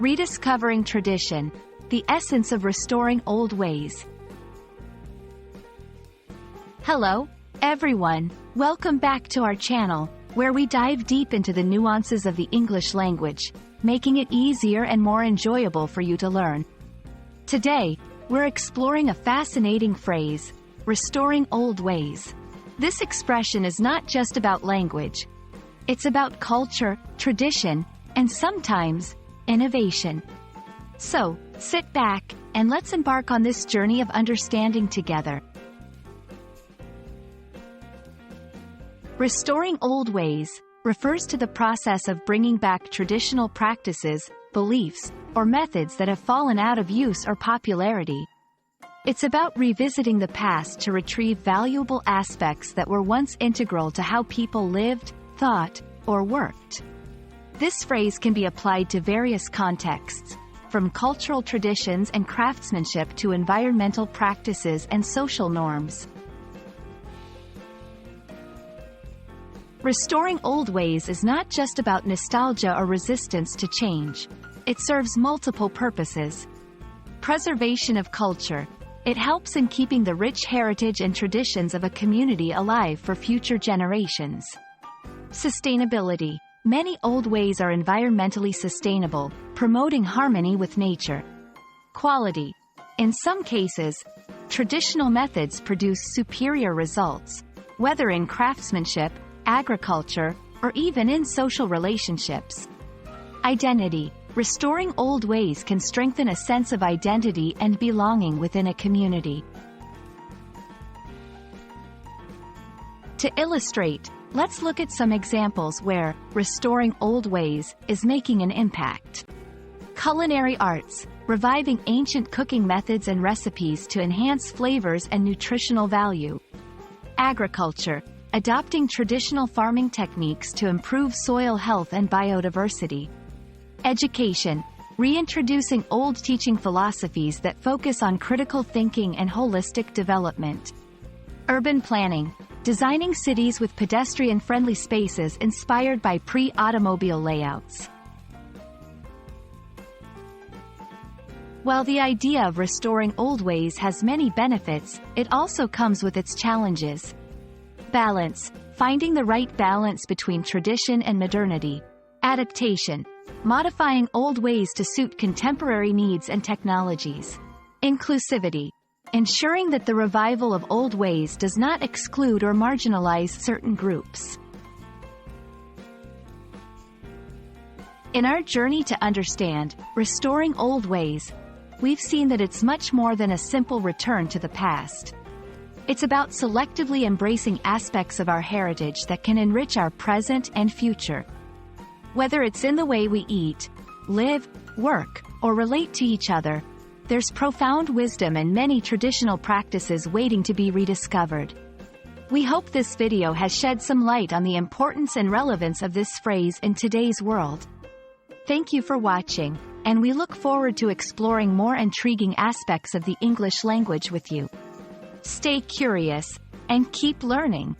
Rediscovering tradition, the essence of restoring old ways. Hello, everyone. Welcome back to our channel, where we dive deep into the nuances of the English language, making it easier and more enjoyable for you to learn. Today, we're exploring a fascinating phrase, restoring old ways. This expression is not just about language. It's about culture, tradition, and sometimes, innovation. So, sit back, and let's embark on this journey of understanding together. Restoring old ways refers to the process of bringing back traditional practices, beliefs, or methods that have fallen out of use or popularity. It's about revisiting the past to retrieve valuable aspects that were once integral to how people lived, thought, or worked. This phrase can be applied to various contexts, from cultural traditions and craftsmanship to environmental practices and social norms. Restoring old ways is not just about nostalgia or resistance to change. It serves multiple purposes. Preservation of culture. It helps in keeping the rich heritage and traditions of a community alive for future generations. Sustainability. Many old ways are environmentally sustainable, promoting harmony with nature. Quality. In some cases, traditional methods produce superior results, whether in craftsmanship, agriculture, or even in social relationships. Identity. Restoring old ways can strengthen a sense of identity and belonging within a community. To illustrate, let's look at some examples where restoring old ways is making an impact. Culinary arts, reviving ancient cooking methods and recipes to enhance flavors and nutritional value. Agriculture, adopting traditional farming techniques to improve soil health and biodiversity. Education, reintroducing old teaching philosophies that focus on critical thinking and holistic development. Urban planning, designing cities with pedestrian-friendly spaces inspired by pre-automobile layouts. While the idea of restoring old ways has many benefits, it also comes with its challenges. Balance, finding the right balance between tradition and modernity. Adaptation, modifying old ways to suit contemporary needs and technologies. Inclusivity, ensuring that the revival of old ways does not exclude or marginalize certain groups. In our journey to understand restoring old ways, we've seen that it's much more than a simple return to the past. It's about selectively embracing aspects of our heritage that can enrich our present and future. Whether it's in the way we eat, live, work, or relate to each other, there's profound wisdom and many traditional practices waiting to be rediscovered. We hope this video has shed some light on the importance and relevance of this phrase in today's world. Thank you for watching, and we look forward to exploring more intriguing aspects of the English language with you. Stay curious, and keep learning.